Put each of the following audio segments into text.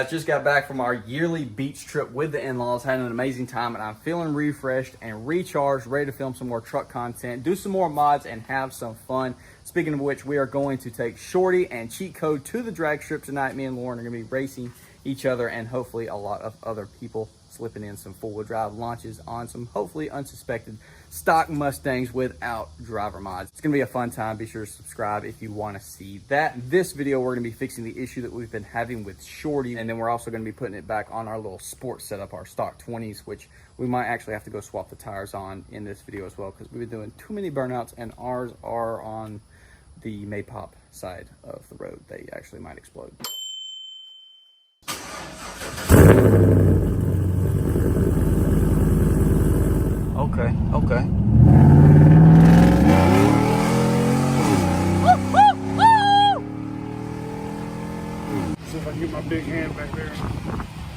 guys, just got back from our yearly beach trip with the in-laws, had an amazing time, and I'm feeling refreshed and recharged, ready to film some more truck content, do some more mods, and have some fun. Speaking of which, we are going to take Shorty and Cheat Code to the drag strip tonight. Me and Lauren are going to be racing each other and hopefully a lot of other people, slipping in some four-wheel drive launches on some hopefully unsuspected stock Mustangs without driver mods. It's gonna be a fun time. Be sure to subscribe if you want to see that. This video, we're gonna be fixing the issue that we've been having with Shorty, and then we're also gonna be putting it back on our little sports setup, our stock 20s, which we might actually have to go swap the tires on in this video as well, because we've been doing too many burnouts, and ours are on the Maypop side of the road. They actually might explode. Okay. See if I can get my big hand back there.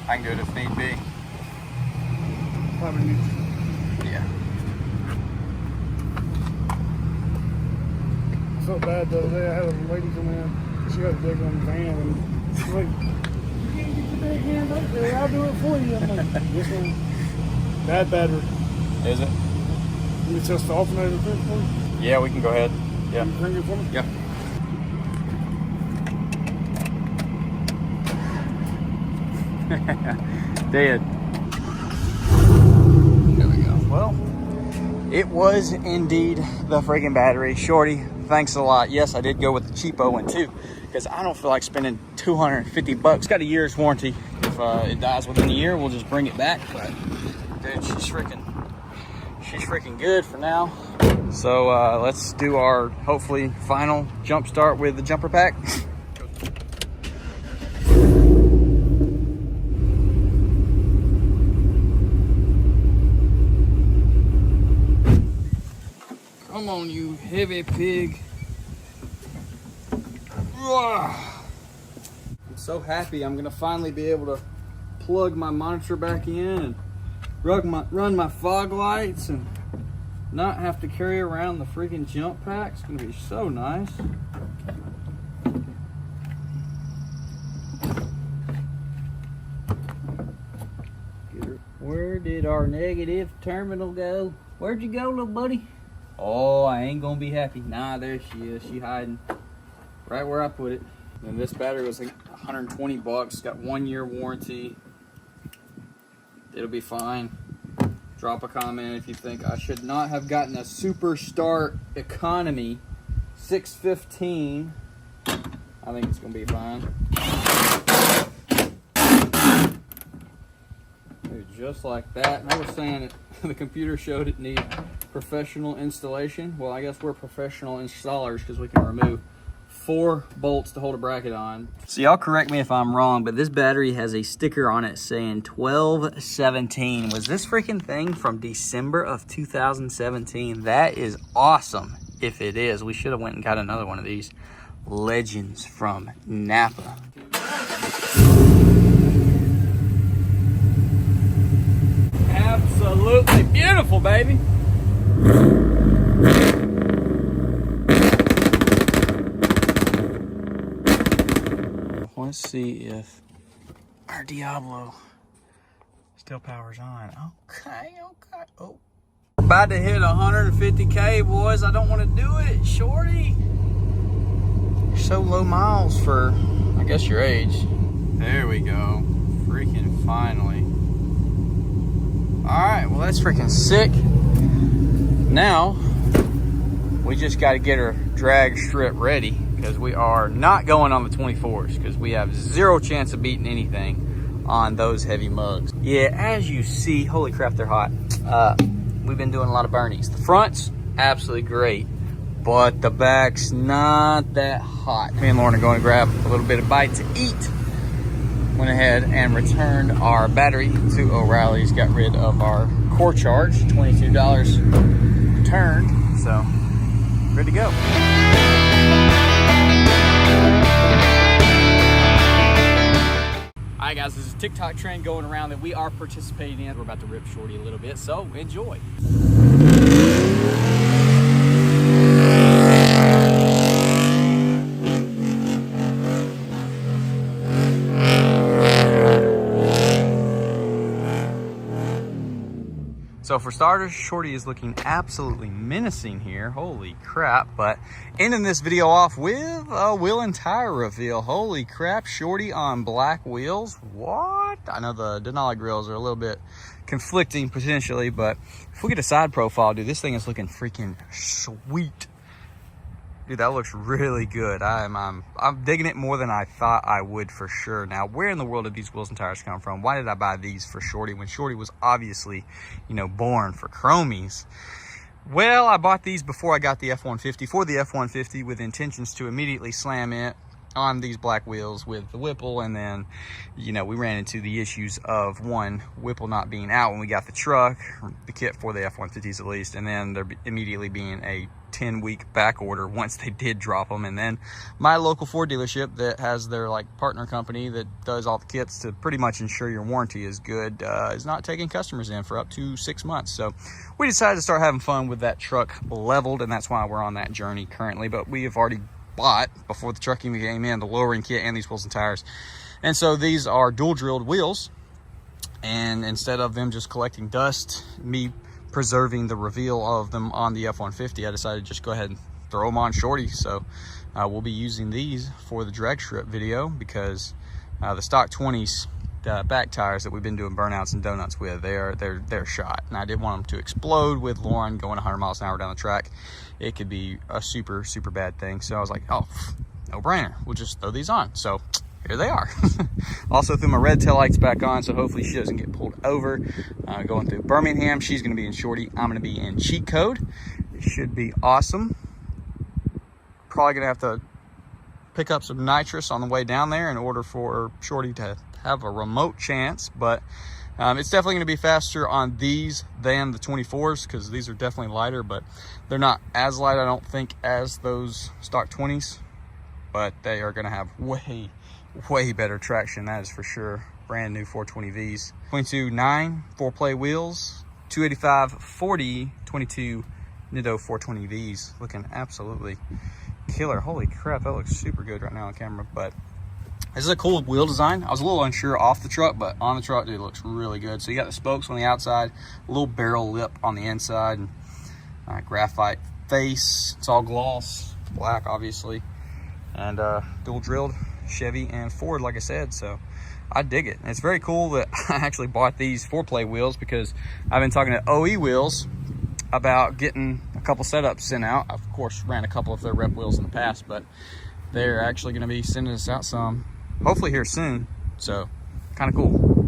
I can do it if need be. Probably need to. Yeah. I felt bad the other day. I had a lady come in. She had a big on the van, and she's like, "You can't get your big hand up there. I'll do it for you." I'm like, "This one, bad battery." Is it? Can you test the alternator for me? Yeah, we can go ahead. Yeah. Can you bring it for me? Yeah. Dead. There we go. Well, it was indeed the friggin' battery. Shorty, thanks a lot. Yes, I did go with the cheapo one too, because I don't feel like spending $250. It's got a year's warranty. If it dies within a year, we'll just bring it back. But dude, she's freaking good for now. So let's do our hopefully final jump start with the jumper pack. Come on, you heavy pig. I'm so happy I'm gonna finally be able to plug my monitor back in and run my fog lights and not have to carry around the freaking jump pack. It's gonna be so nice. Where did our negative terminal go? Where'd you go, little buddy? Oh, I ain't gonna be happy. Nah, there she is. She hiding right where I put it. And this battery was like 120 bucks. Got 1 year warranty. It'll be fine. Drop a comment if you think I should not have gotten a Super Start Economy 615. I think it's gonna be fine. Dude, just like that. And I was saying it, the computer showed it needed professional installation. Well, I guess we're professional installers because we can remove 4 bolts to hold a bracket on. So y'all correct me if I'm wrong, but this battery has a sticker on it saying 1217. Was this freaking thing from December of 2017? That is awesome. If it is, we should have went and got another one of these legends from Napa. Absolutely beautiful, baby. Let's see if our Diablo still powers on. Okay. Oh, about to hit 150K, boys. I don't want to do it, Shorty. You're so low miles for, I guess, your age. There we go. Freaking finally. All right, well, that's freaking sick. Now, we just got to get her drag strip ready, because we are not going on the 24s, because we have 0 chance of beating anything on those heavy mugs. Yeah, as you see, holy crap, they're hot. We've been doing a lot of burnies. The front's absolutely great, but the back's not that hot. Me and Lauren are going to grab a little bit of bite to eat. Went ahead and returned our battery to O'Reilly's. Got rid of our core charge, $22 returned. So, ready to go. Alright guys, there's a TikTok trend going around that we are participating in. We're about to rip Shorty a little bit, so enjoy. So for starters, Shorty is looking absolutely menacing here. Holy crap. But ending this video off with a wheel and tire reveal. Holy crap, Shorty on black wheels. What? I know the Denali grills are a little bit conflicting potentially, but if we get a side profile, dude, this thing is looking freaking sweet. Dude, that looks really good. I'm digging it more than I thought I would for sure. Now, where in the world did these wheels and tires come from? Why did I buy these for Shorty when Shorty was obviously, you know, born for chromies? Well, I bought these before I got the F-150 for the F-150 with intentions to immediately slam it on these black wheels with the Whipple, and then, you know, we ran into the issues of one, Whipple not being out when we got the truck, the kit for the F-150s at least, and then there immediately being a 10-week back order once they did drop them. And then my local Ford dealership that has their like partner company that does all the kits to pretty much ensure your warranty is good is not taking customers in for up to 6 months. So we decided to start having fun with that truck leveled, and that's why we're on that journey currently. But we have already bought, before the truck even came in, the lowering kit and these wheels and tires. And so these are dual drilled wheels, and instead of them just collecting dust, me preserving the reveal of them on the F-150, I decided to just go ahead and throw them on Shorty. So we'll be using these for the drag strip video, because the stock 20s back tires that we've been doing burnouts and donuts with, they're shot, and I didn't want them to explode with Lauren going 100 miles an hour down the track. It could be a super bad thing. So I was like, oh, no brainer, we'll just throw these on. So here they are. Also threw my red tail lights back on, so hopefully she doesn't get pulled over. Going through Birmingham, she's gonna be in Shorty, I'm gonna be in cheat code. It should be awesome. Probably gonna have to pick up some nitrous on the way down there in order for Shorty to have a remote chance, but it's definitely going to be faster on these than the 24s, because these are definitely lighter, but they're not as light, I don't think, as those stock 20s, but they are going to have way better traction, that is for sure. Brand new 420Vs, 22.9 4-play wheels, 285/40 22 Nido 420Vs, looking absolutely killer. Holy crap, that looks super good right now on camera. But this is a cool wheel design. I was a little unsure off the truck, but on the truck, dude, it looks really good. So you got the spokes on the outside, a little barrel lip on the inside, and graphite face. It's all gloss, black obviously, and dual drilled Chevy and Ford, like I said. So I dig it. And it's very cool that I actually bought these 4-play wheels, because I've been talking to OE Wheels about getting a couple setups sent out. Of course, ran a couple of their rep wheels in the past, but they're actually going to be sending us out some hopefully here soon. So kind of cool.